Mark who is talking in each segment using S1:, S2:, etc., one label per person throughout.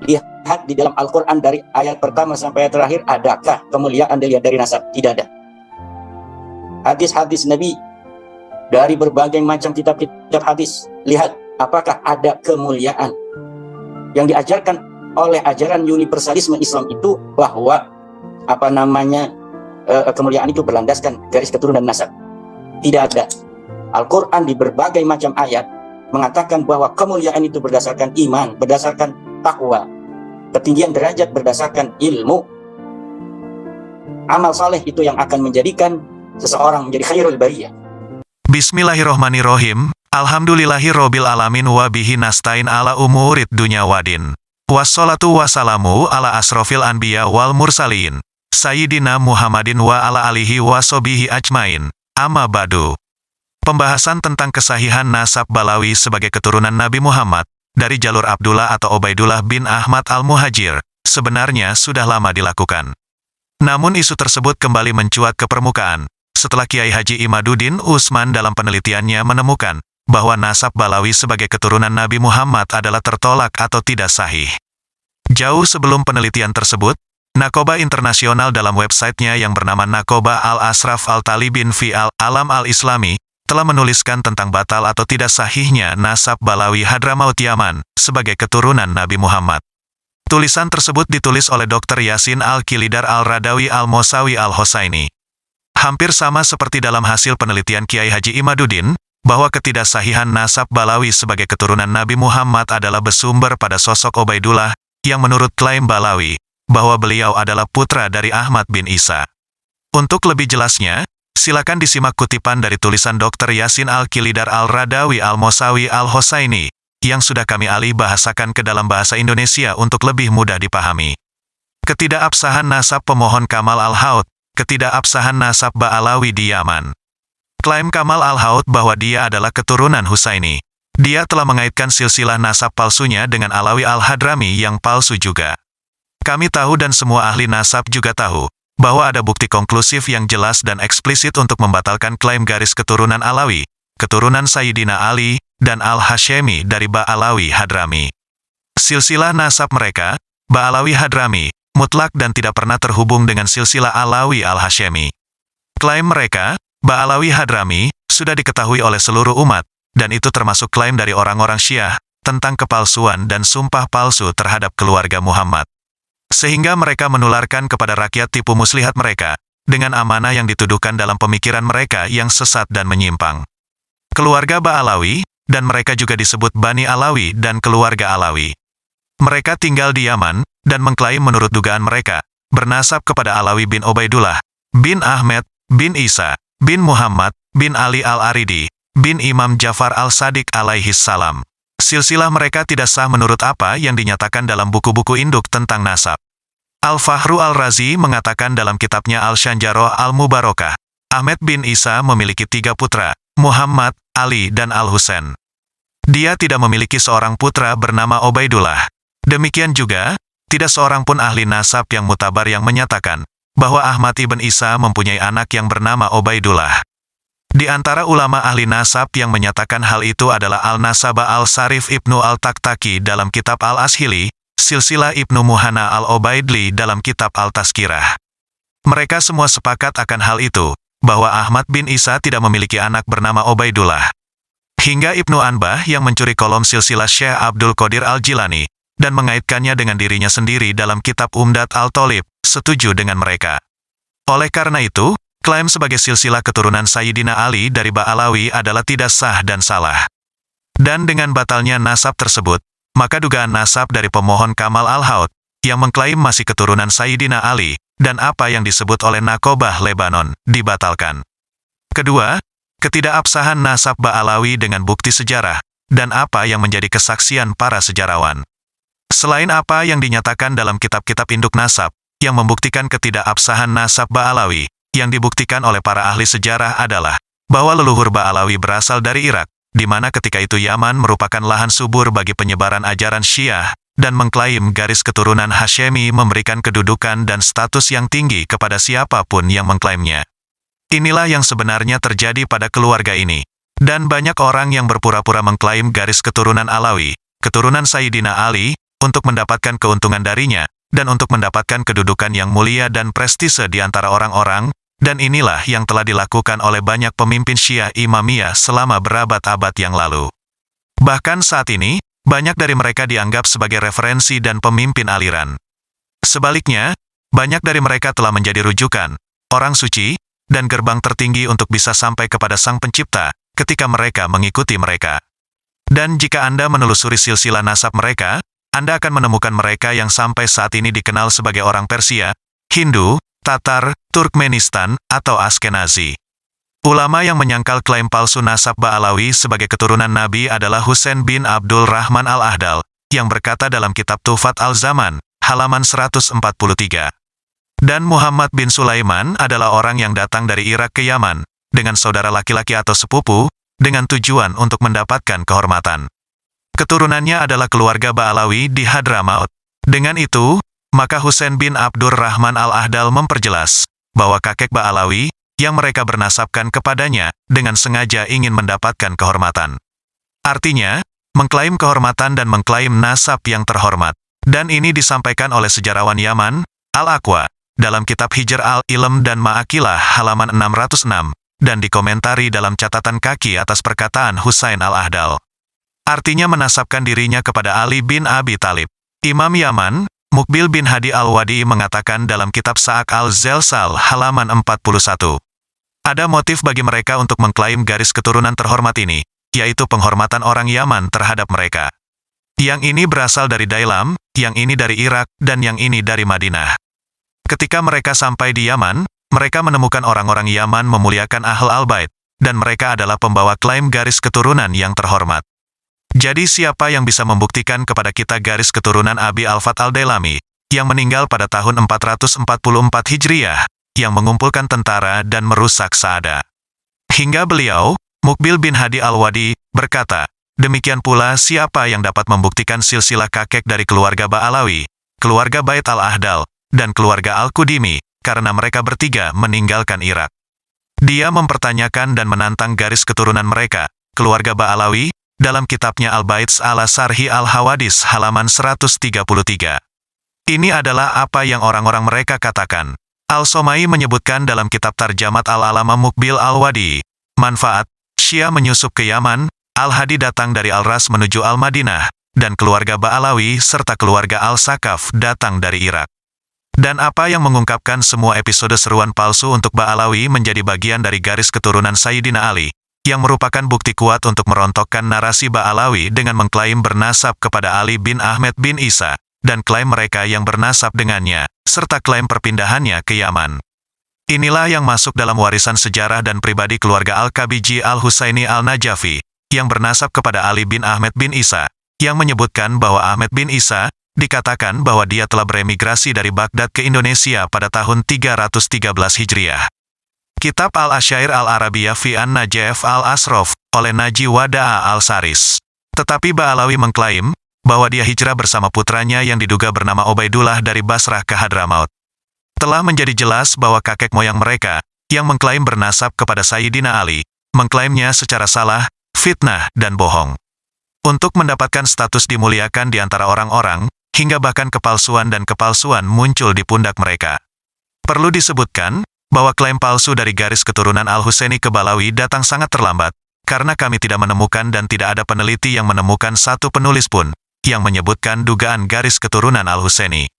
S1: Lihat di dalam Al-Quran dari ayat pertama sampai ayat terakhir, adakah kemuliaan dilihat dari nasab? Tidak ada. Hadis-hadis Nabi dari berbagai macam kitab-kitab hadis, lihat apakah ada kemuliaan. Yang diajarkan oleh ajaran universalisme Islam itu bahwa kemuliaan itu berlandaskan garis keturunan nasab. Tidak ada. Al-Quran di berbagai macam ayat mengatakan bahwa kemuliaan itu berdasarkan iman, berdasarkan takwa, ketinggian derajat berdasarkan ilmu. Amal saleh itu yang akan menjadikan seseorang menjadi khairul bariyah.
S2: Bismillahirrohmanirrohim. Alhamdulillahirobbil alamin wa bihi nasta'in ala umurid dunya wadin. Wassalatu wassalamu ala asrofil anbiya wal mursalin. Sayyidina Muhammadin wa ala alihi wa sobihi ajmain. Amma ba'du. Pembahasan tentang kesahihan nasab Balawi sebagai keturunan Nabi Muhammad dari jalur Abdullah atau Ubaidullah bin Ahmad al-Muhajir sebenarnya sudah lama dilakukan. Namun isu tersebut kembali mencuat ke permukaan setelah Kiai Haji Imaduddin Utsman dalam penelitiannya menemukan bahwa nasab Balawi sebagai keturunan Nabi Muhammad adalah tertolak atau tidak sahih. Jauh sebelum penelitian tersebut, Nakoba Internasional dalam websitenya yang bernama Nakoba Al-Ashraf Al-Talibin fi Al-Alam Al-Islami telah menuliskan tentang batal atau tidak sahihnya nasab Balawi Hadramaut Yaman sebagai keturunan Nabi Muhammad. Tulisan tersebut ditulis oleh Dr. Yasin Al-Kilidar Al-Radawi Al-Mosawi Al-Hosaini. Hampir sama seperti dalam hasil penelitian Kiai Haji Imaduddin, bahwa ketidaksahihan nasab Balawi sebagai keturunan Nabi Muhammad adalah bersumber pada sosok Ubaidullah, yang menurut klaim Balawi, bahwa beliau adalah putra dari Ahmad bin Isa. Untuk lebih jelasnya, silakan disimak kutipan dari tulisan Dr. Yasin Al-Kilidar Al-Radawi Al-Mosawi Al-Hosaini, yang sudah kami alih bahasakan ke dalam bahasa Indonesia untuk lebih mudah dipahami. Ketidakabsahan nasab pemohon Kamal Al-Haud, ketidakabsahan nasab Ba'alawi di Yaman. Klaim Kamal Al-Haud bahwa dia adalah keturunan Husaini. Dia telah mengaitkan silsilah nasab palsunya dengan Alawi Al-Hadrami yang palsu juga. Kami tahu dan semua ahli nasab juga tahu, bahwa ada bukti konklusif yang jelas dan eksplisit untuk membatalkan klaim garis keturunan Alawi, keturunan Sayyidina Ali, dan Al-Hashemi dari Ba'alawi Hadrami. Silsilah nasab mereka, Ba'alawi Hadrami, mutlak dan tidak pernah terhubung dengan silsilah Alawi Al-Hashemi. Klaim mereka, Ba'alawi Hadrami, sudah diketahui oleh seluruh umat, dan itu termasuk klaim dari orang-orang Syiah, tentang kepalsuan dan sumpah palsu terhadap keluarga Muhammad. Sehingga mereka menularkan kepada rakyat tipu muslihat mereka, dengan amanah yang dituduhkan dalam pemikiran mereka yang sesat dan menyimpang. Keluarga Ba'alawi, dan mereka juga disebut Bani Alawi dan keluarga Alawi. Mereka tinggal di Yaman, dan mengklaim menurut dugaan mereka, bernasab kepada Alawi bin Ubaidullah, bin Ahmed, bin Isa, bin Muhammad, bin Ali Al-Aridi, bin Imam Ja'far Al-Sadiq alaihis salam. Silsilah mereka tidak sah menurut apa yang dinyatakan dalam buku-buku induk tentang nasab. Al-Fahru Al-Razi mengatakan dalam kitabnya Al-Shanjaroh Al-Mubarakah, Ahmed bin Isa memiliki 3 putra, Muhammad, Ali, dan Al-Husain. Dia tidak memiliki seorang putra bernama Ubaidullah. Demikian juga, tidak seorang pun ahli nasab yang mutabar yang menyatakan bahwa Ahmad ibn Isa mempunyai anak yang bernama Ubaidullah. Di antara ulama ahli nasab yang menyatakan hal itu adalah Al-Nasaba Al-Sarif Ibnu Al-Taktaki dalam kitab Al-Ashili, Silsilah Ibnu Muhanna Al-Ubaidli dalam kitab Al-Tazkirah. Mereka semua sepakat akan hal itu, bahwa Ahmad bin Isa tidak memiliki anak bernama Ubaidullah. Hingga Ibnu Anbah yang mencuri kolom silsilah Syekh Abdul Qadir Al-Jilani, dan mengaitkannya dengan dirinya sendiri dalam kitab Umdat Al-Tolib, setuju dengan mereka. Oleh karena itu, klaim sebagai silsilah keturunan Sayyidina Ali dari Ba'alawi adalah tidak sah dan salah. Dan dengan batalnya nasab tersebut, maka dugaan nasab dari pemohon Kamal Al-Haud, yang mengklaim masih keturunan Sayyidina Ali, dan apa yang disebut oleh Nakobah Lebanon, dibatalkan. Kedua, ketidakabsahan nasab Ba'alawi dengan bukti sejarah, dan apa yang menjadi kesaksian para sejarawan. Selain apa yang dinyatakan dalam kitab-kitab induk nasab, yang membuktikan ketidakabsahan nasab Ba'alawi, yang dibuktikan oleh para ahli sejarah adalah bahwa leluhur Ba'alawi berasal dari Irak, di mana ketika itu Yaman merupakan lahan subur bagi penyebaran ajaran Syiah, dan mengklaim garis keturunan Hashemi memberikan kedudukan dan status yang tinggi kepada siapapun yang mengklaimnya. Inilah yang sebenarnya terjadi pada keluarga ini. Dan banyak orang yang berpura-pura mengklaim garis keturunan Alawi, keturunan Sayyidina Ali, untuk mendapatkan keuntungan darinya, dan untuk mendapatkan kedudukan yang mulia dan prestise di antara orang-orang, dan inilah yang telah dilakukan oleh banyak pemimpin Syiah Imamiyah selama berabad-abad yang lalu. Bahkan saat ini, banyak dari mereka dianggap sebagai referensi dan pemimpin aliran. Sebaliknya, banyak dari mereka telah menjadi rujukan, orang suci, dan gerbang tertinggi untuk bisa sampai kepada Sang Pencipta, ketika mereka mengikuti mereka. Dan jika Anda menelusuri silsilah nasab mereka, Anda akan menemukan mereka yang sampai saat ini dikenal sebagai orang Persia, Hindu, Tatar, Turkmenistan, atau Askenazi. Ulama yang menyangkal klaim palsu nasab Ba'alawi sebagai keturunan Nabi adalah Husain bin Abdul Rahman al-Ahdal, yang berkata dalam kitab Tuhfat al-Zaman, halaman 143. Dan Muhammad bin Sulaiman adalah orang yang datang dari Irak ke Yaman, dengan saudara laki-laki atau sepupu, dengan tujuan untuk mendapatkan kehormatan. Keturunannya adalah keluarga Ba'alawi di Hadramaut. Dengan itu, maka Husain bin Abdur Rahman al-Ahdal memperjelas bahwa kakek Ba'alawi yang mereka bernasabkan kepadanya dengan sengaja ingin mendapatkan kehormatan. Artinya, mengklaim kehormatan dan mengklaim nasab yang terhormat. Dan ini disampaikan oleh sejarawan Yaman, Al-Aqwa, dalam kitab Hijr al-Ilm dan Ma'akilah halaman 606, dan dikomentari dalam catatan kaki atas perkataan Husain al-Ahdal. Artinya menasabkan dirinya kepada Ali bin Abi Thalib. Imam Yaman, Mukbil bin Hadi al-Wadi mengatakan dalam kitab Sa'ak al-Zelsal halaman 41. Ada motif bagi mereka untuk mengklaim garis keturunan terhormat ini, yaitu penghormatan orang Yaman terhadap mereka. Yang ini berasal dari Dailam, yang ini dari Irak, dan yang ini dari Madinah. Ketika mereka sampai di Yaman, mereka menemukan orang-orang Yaman memuliakan Ahl al-Bait, dan mereka adalah pembawa klaim garis keturunan yang terhormat. Jadi siapa yang bisa membuktikan kepada kita garis keturunan Abi al-Fat al-Dailami, yang meninggal pada tahun 444 Hijriah, yang mengumpulkan tentara dan merusak Sa'ada. Hingga beliau, Mukbil bin Hadi al-Wadi, berkata, demikian pula siapa yang dapat membuktikan silsilah kakek dari keluarga Ba'alawi, keluarga Bait al-Ahdal, dan keluarga al-Qudimi, karena mereka bertiga meninggalkan Irak. Dia mempertanyakan dan menantang garis keturunan mereka, keluarga Ba'alawi, dalam kitabnya Al-Baits ala Sarhi al-Hawadis halaman 133. Ini adalah apa yang orang-orang mereka katakan. Al-Somai menyebutkan dalam kitab Tarjamat al-Alama Mukbil al-Wadi, manfaat, Syiah menyusup ke Yaman, Al-Hadi datang dari Al-Ras menuju Al-Madinah, dan keluarga Ba'alawi serta keluarga Al-Sakaf datang dari Irak. Dan apa yang mengungkapkan semua episode seruan palsu untuk Ba'alawi menjadi bagian dari garis keturunan Sayyidina Ali, yang merupakan bukti kuat untuk merontokkan narasi Ba'alawi dengan mengklaim bernasab kepada Ali bin Ahmed bin Isa, dan klaim mereka yang bernasab dengannya, serta klaim perpindahannya ke Yaman. Inilah yang masuk dalam warisan sejarah dan pribadi keluarga Al-Kabiji Al-Husaini Al-Najafi, yang bernasab kepada Ali bin Ahmed bin Isa, yang menyebutkan bahwa Ahmed bin Isa, dikatakan bahwa dia telah beremigrasi dari Baghdad ke Indonesia pada tahun 313 Hijriah. Kitab Al-Asyair Al-Arabiyah fi An-Najaf Al-Asrof, oleh Naji Wada'a Al-Saris. Tetapi Ba'alawi mengklaim bahwa dia hijrah bersama putranya yang diduga bernama Ubaidullah dari Basrah ke Hadramaut. Telah menjadi jelas bahwa kakek moyang mereka, yang mengklaim bernasab kepada Sayyidina Ali, mengklaimnya secara salah, fitnah, dan bohong. Untuk mendapatkan status dimuliakan di antara orang-orang, hingga bahkan kepalsuan dan kepalsuan muncul di pundak mereka. Perlu disebutkan, bahwa klaim palsu dari garis keturunan Al-Husaini ke Ba'alawi datang sangat terlambat, karena kami tidak menemukan dan tidak ada peneliti yang menemukan satu penulis pun, yang menyebutkan dugaan garis keturunan Al-Husaini.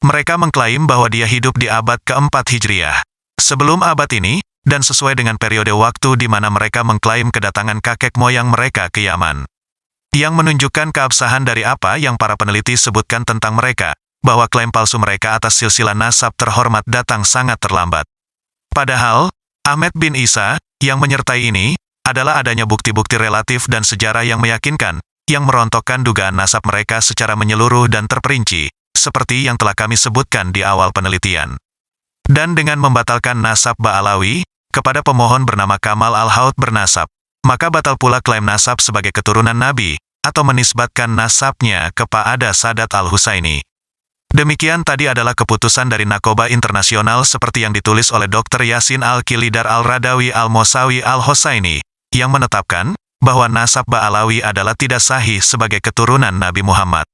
S2: Mereka mengklaim bahwa dia hidup di abad keempat Hijriah. Sebelum abad ini, dan sesuai dengan periode waktu di mana mereka mengklaim kedatangan kakek moyang mereka ke Yaman. Yang menunjukkan keabsahan dari apa yang para peneliti sebutkan tentang mereka, bahwa klaim palsu mereka atas silsilah nasab terhormat datang sangat terlambat. Padahal, Ahmed bin Isa, yang menyertai ini, adalah adanya bukti-bukti relatif dan sejarah yang meyakinkan, yang merontokkan dugaan nasab mereka secara menyeluruh dan terperinci, seperti yang telah kami sebutkan di awal penelitian. Dan dengan membatalkan nasab Ba'alawi, kepada pemohon bernama Kamal Al-Haud bernasab, maka batal pula klaim nasab sebagai keturunan Nabi, atau menisbatkan nasabnya kepada Sadat Al-Husaini. Demikian tadi adalah keputusan dari Nakoba Internasional seperti yang ditulis oleh Dr. Yasin Al-Kilidar Al-Radawi Al-Mosawi Al-Husaini, yang menetapkan bahwa nasab Ba'alawi adalah tidak sahih sebagai keturunan Nabi Muhammad.